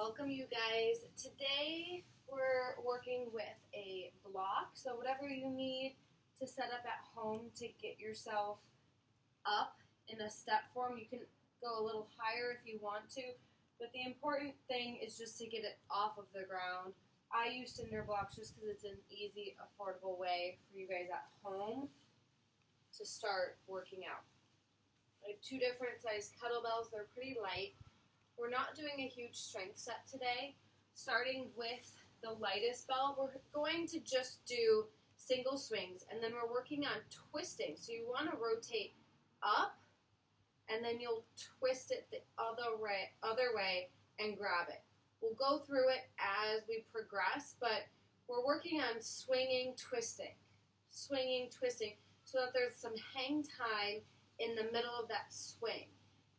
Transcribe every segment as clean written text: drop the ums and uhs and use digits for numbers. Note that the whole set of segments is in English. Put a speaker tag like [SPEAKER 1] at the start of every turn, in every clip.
[SPEAKER 1] welcome you guys. Today we're working with a block, so whatever you need to set up at home to get yourself up in a step form. You can go a little higher if you want to, but the important thing is just to get it off of the ground. I use cinder blocks just because it's an easy, affordable way for you guys at home to start working out. I have two different size kettlebells. They're pretty light. We're not doing a huge strength set today. Starting with the lightest bell, we're going to just do single swings, and then we're working on twisting. So you want to rotate up, and then you'll twist it the other way and grab it. We'll go through it as we progress, but we're working on swinging, twisting, so that there's some hang time in the middle of that swing.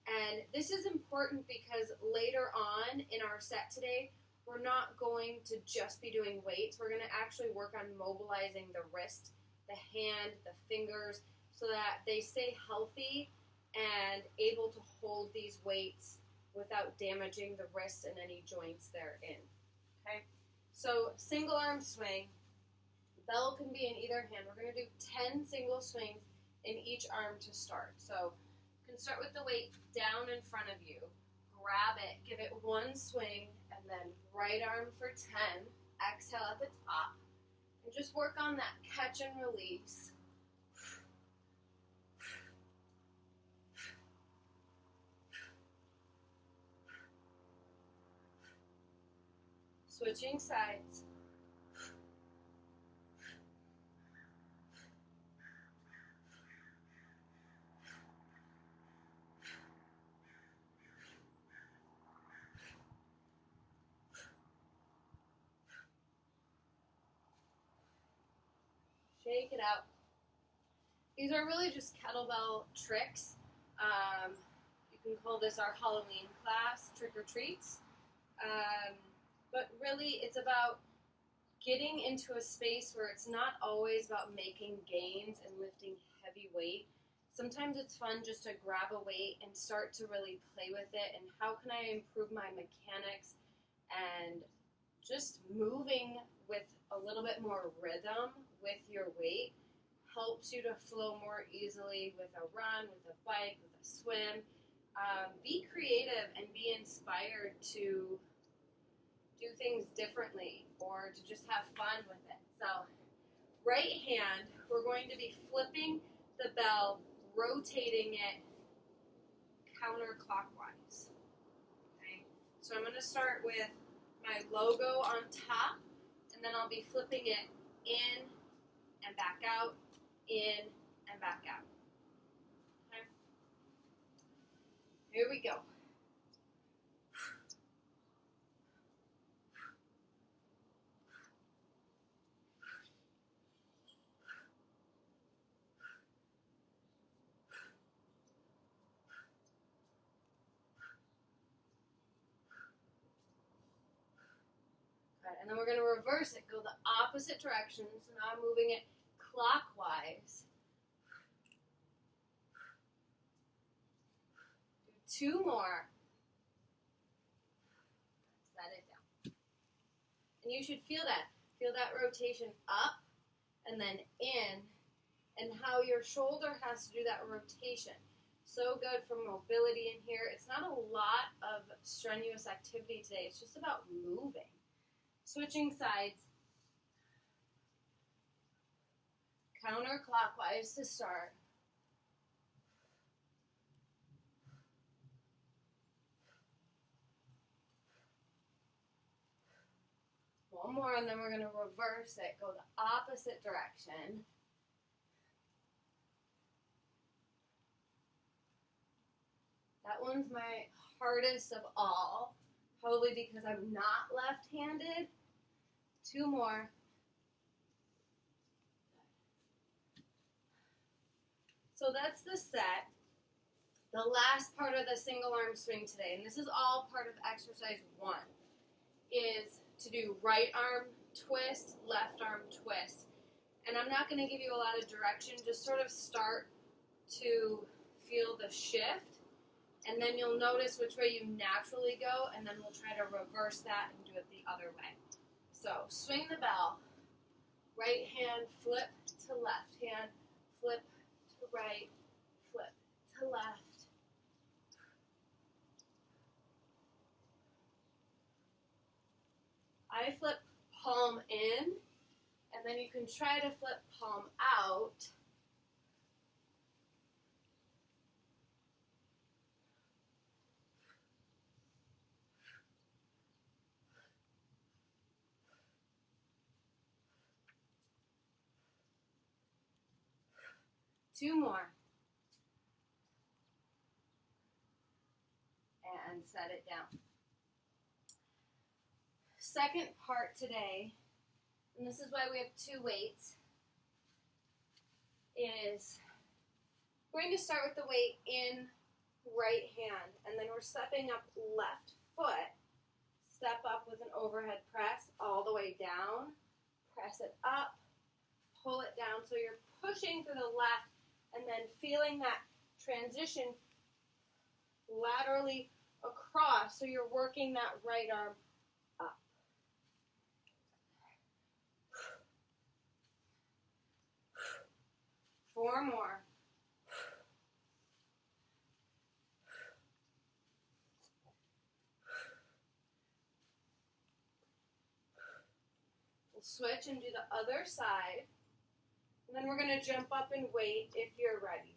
[SPEAKER 1] And this is important because later on in our set today, we're not going to just be doing weights. We're going to actually work on mobilizing the wrist, the hand, the fingers, so that they stay healthy and able to hold these weights without damaging the wrist and any joints they're in. Okay? So single arm swing. Bell can be in either hand. We're going to do 10 single swings in each arm to start. So you can start with the weight down in front of you. Grab it, give it one swing, and then right arm for 10. Exhale at the top. And just work on that catch and release. Switching sides. Shake it out. These are really just kettlebell tricks. You can call this our Halloween class, trick or treats. But really it's about getting into a space where it's not always about making gains and lifting heavy weight. Sometimes it's fun just to grab a weight and start to really play with it, and how can I improve my mechanics, and just moving with a little bit more rhythm with your weight helps you to flow more easily with a run, with a bike, with a swim. Be creative and be inspired to do things differently or to just have fun with it. So right hand, we're going to be flipping the bell, rotating it counterclockwise. Okay? So I'm going to start with my logo on top, and then I'll be flipping it in and back out, in and back out. Okay? Here we go. And then we're going to reverse it, go the opposite direction. So now I'm moving it clockwise. Do 2 more. Set it down. And you should feel that. Feel that rotation up and then in, and how your shoulder has to do that rotation. So good for mobility in here. It's not a lot of strenuous activity today. It's just about moving. Switching sides, counterclockwise to start. One more, and then we're going to reverse it, go the opposite direction. That one's my hardest of all. Probably because I'm not left-handed. 2 more. So that's the set. The last part of the single arm swing today, and this is all part of exercise 1, is to do right arm twist, left arm twist. And I'm not going to give you a lot of direction, just sort of start to feel the shift And then you'll notice which way you naturally go, and then we'll try to reverse that and do it the other way. So swing the bell. Right hand, flip to left hand, flip to right, flip to left. I flip palm in, and then you can try to flip palm out. Two more. And set it down. Second part today, and this is why we have two weights, is we're going to start with the weight in right hand, and then we're stepping up left foot. Step up with an overhead press all the way down. Press it up, pull it down. So you're pushing to the left and then feeling that transition laterally across. So you're working that right arm up. Four more. We'll switch and do the other side. And then we're going to jump up and weight if you're ready.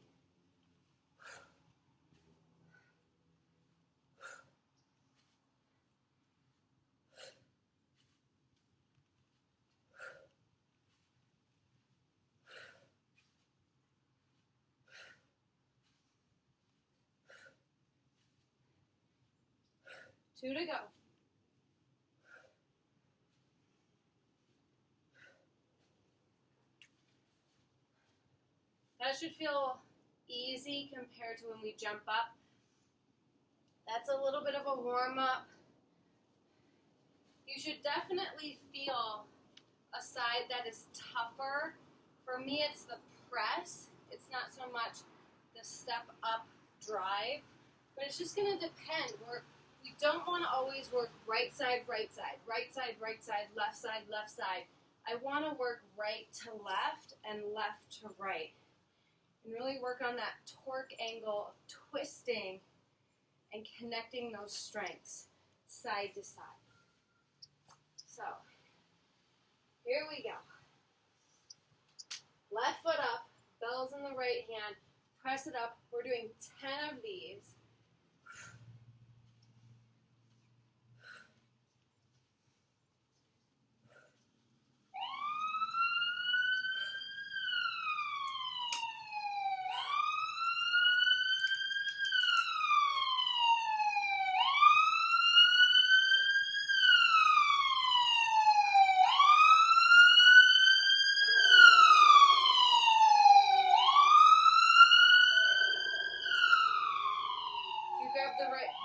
[SPEAKER 1] Two to go. That should feel easy compared to when we jump up. That's a little bit of a warm-up. You should definitely feel a side that is tougher. For me, it's the press. It's not so much the step up drive, but it's just going to depend. We don't want to always work right side, right side, right side, right side, left side, left side. I want to work right to left and left to right. And really work on that torque angle of twisting and connecting those strengths side to side. So, here we go. Left foot up, bells in the right hand, press it up. We're doing 10 of these.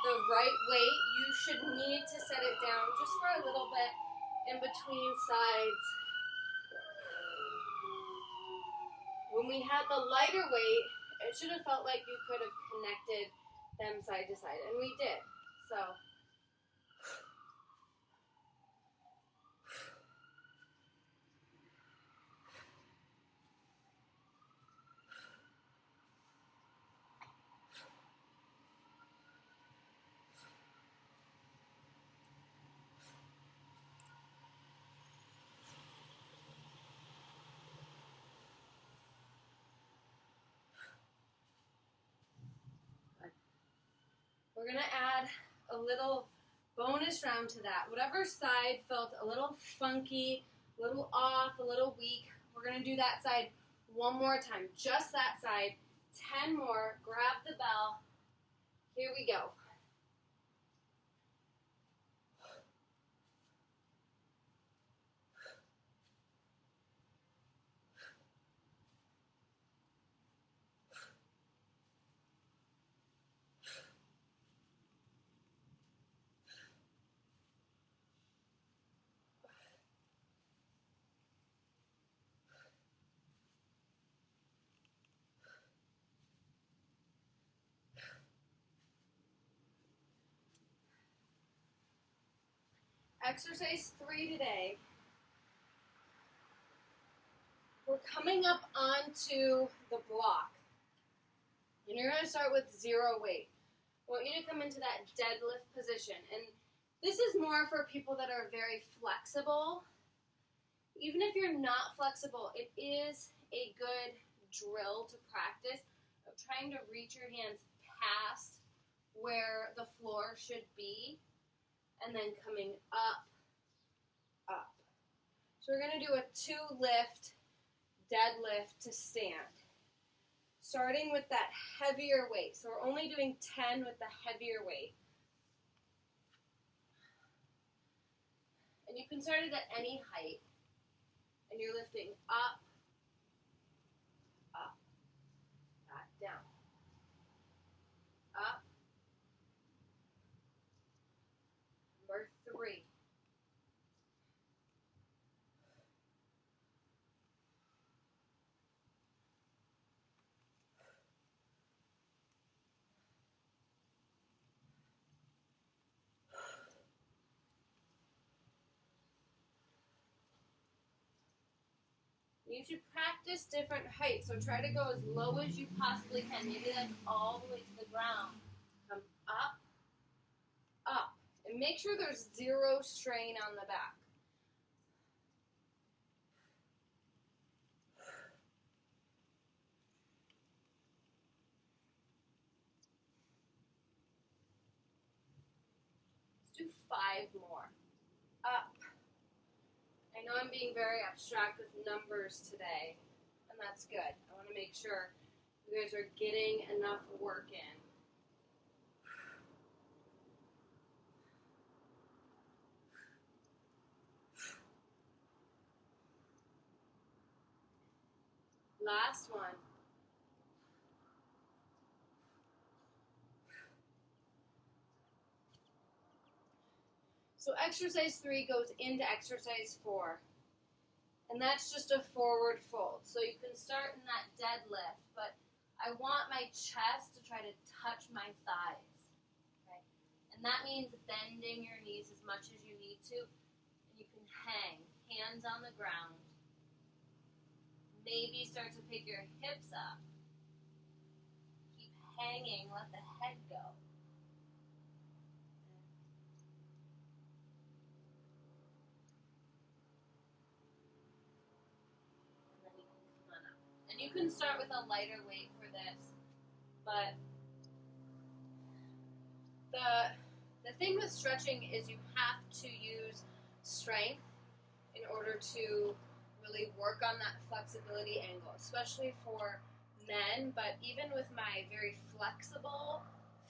[SPEAKER 1] The right weight, you should need to set it down just for a little bit in between sides. When we had the lighter weight, it should have felt like you could have connected them side to side, and we did. So we're going to add a little bonus round to that. Whatever side felt a little funky, a little off, a little weak, we're going to do that side one more time. Just that side. 10 more. Grab the bell. Here we go. Exercise 3 today. We're coming up onto the block. And you're going to start with 0 weight. I want you to come into that deadlift position. And this is more for people that are very flexible. Even if you're not flexible, it is a good drill to practice of trying to reach your hands past where the floor should be and then coming up, up. So we're going to do a 2-lift deadlift to stand. Starting with that heavier weight. So we're only doing 10 with the heavier weight. And you can start it at any height. And you're lifting up, up, back down, up. Number 3. You should practice different heights, so try to go as low as you possibly can. Maybe that's all the way to the ground. Come up, up. And make sure there's 0 strain on the back. Let's do 5 more. Up. I know I'm being very abstract with numbers today, and that's good. I want to make sure you guys are getting enough work in. Last one. So exercise 3 goes into exercise 4. And that's just a forward fold. So you can start in that deadlift, but I want my chest to try to touch my thighs. Okay? And that means bending your knees as much as you need to. And you can hang, hands on the ground. Maybe start to pick your hips up. Keep hanging, let the head go. And you can start with a lighter weight for this, but the thing with stretching is you have to use strength in order to really work on that flexibility angle, especially for men, but even with my very flexible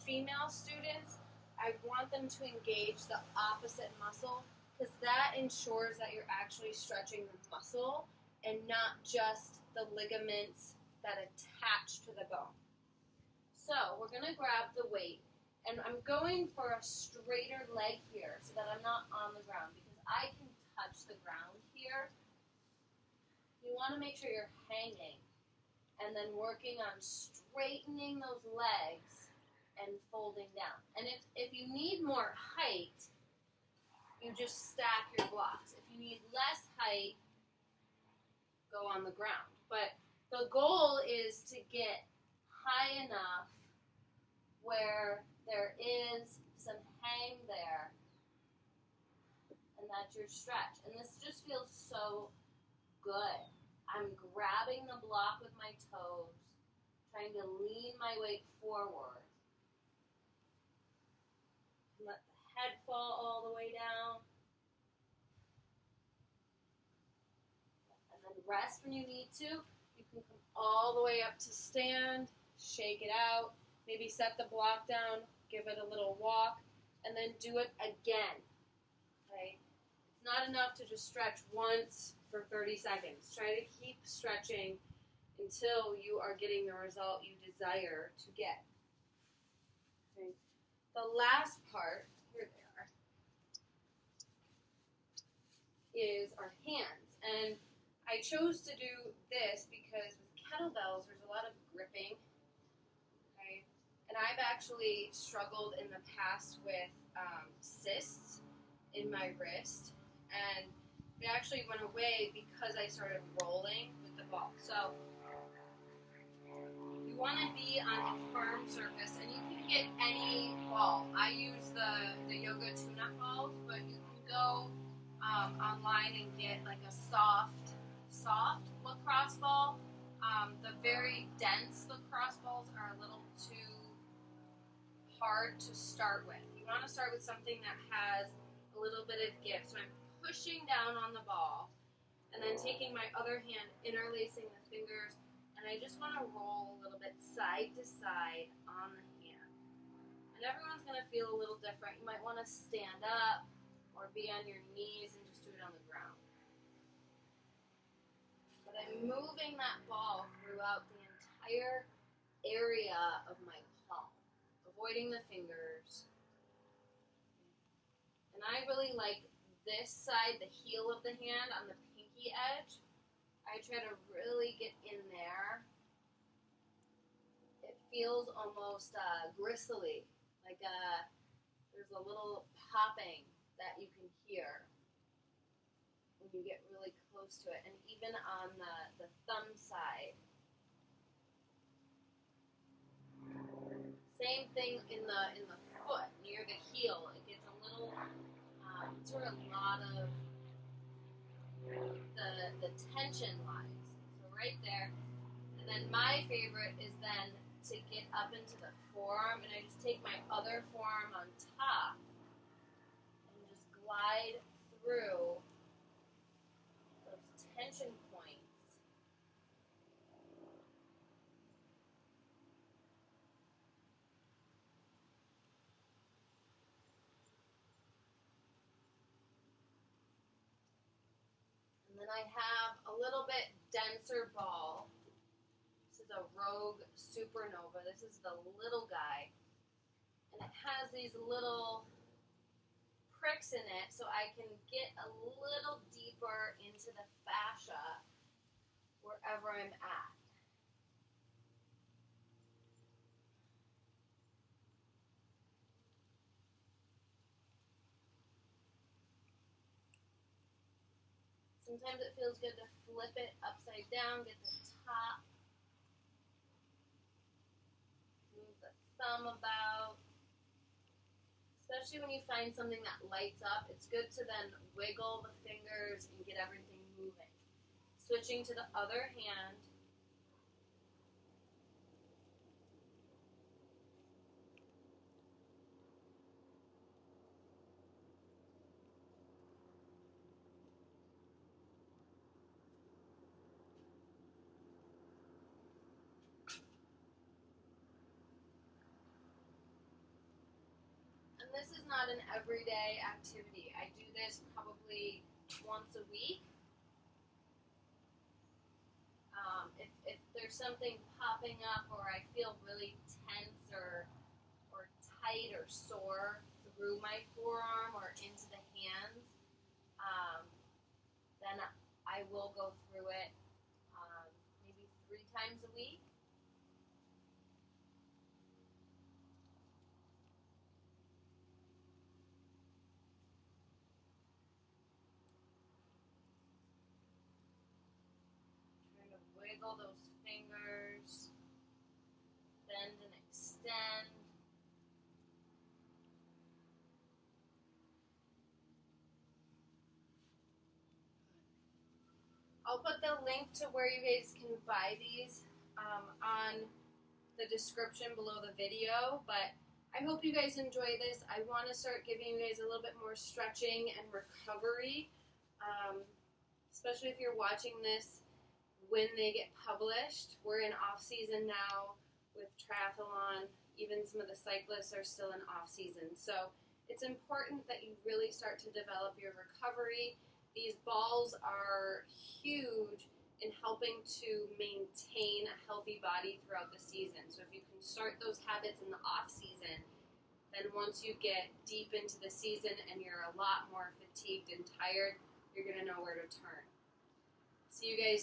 [SPEAKER 1] female students, I want them to engage the opposite muscle because that ensures that you're actually stretching the muscle and not just the ligaments that attach to the bone. So we're going to grab the weight, and I'm going for a straighter leg here so that I'm not on the ground because I can touch the ground here. You want to make sure you're hanging and then working on straightening those legs and folding down. And if you need more height, you just stack your blocks. If you need less height, go on the ground. But the goal is to get high enough where there is some hang there and that's your stretch. And this just feels so good. I'm grabbing the block with my toes, trying to lean my weight forward. Let the head fall all the way down. Rest when you need to. You can come all the way up to stand, shake it out, maybe set the block down, give it a little walk, and then do it again. Okay? It's not enough to just stretch once for 30 seconds. Try to keep stretching until you are getting the result you desire to get. Okay? The last part, here they are, is our hands. And I chose to do this because with kettlebells, there's a lot of gripping, okay? And I've actually struggled in the past with cysts in in my wrist, and it actually went away because I started rolling with the ball. So you want to be on a firm surface, and you can get any ball. I use the yoga tune-up balls, but you can go online and get like a soft lacrosse ball. The very dense lacrosse balls are a little too hard to start with. You want to start with something that has a little bit of give. So I'm pushing down on the ball, and then taking my other hand, interlacing the fingers, and I just want to roll a little bit side to side on the hand. And everyone's going to feel a little different. You might want to stand up or be on your knees and just do it on the ground. But I'm moving that ball throughout the entire area of my palm, avoiding the fingers. And I really like this side, the heel of the hand on the pinky edge. I try to really get in there. It feels almost gristly, like there's a little popping that you can hear when you get really close to it. And even on the thumb side. Same thing in the foot, near the heel. It gets a little, it's where a lot of the tension lies. So right there. And then my favorite is then to get up into the forearm, and I just take my other forearm on top and just glide through those tension points. And then I have a little bit denser ball. This is a Rogue Supernova. This is the little guy. And it has these little pricks in it so I can get a little deeper into the fascia wherever I'm at. Sometimes it feels good to flip it upside down, get the top, move the thumb about. Especially when you find something that lights up, it's good to then wiggle the fingers and get everything moving. Switching to the other hand. This is not an everyday activity. I do this probably once a week. If there's something popping up or I feel really tense or tight or sore through my forearm or into the hands, then I will go through it maybe 3 times a week. Wiggle those fingers, bend and extend. I'll put the link to where you guys can buy these on the description below the video, but I hope you guys enjoy this. I want to start giving you guys a little bit more stretching and recovery, especially if you're watching this when they get published. We're in off-season now with triathlon. Even some of the cyclists are still in off-season. So it's important that you really start to develop your recovery. These balls are huge in helping to maintain a healthy body throughout the season. So if you can start those habits in the off-season, then once you get deep into the season and you're a lot more fatigued and tired, you're going to know where to turn. See you guys soon.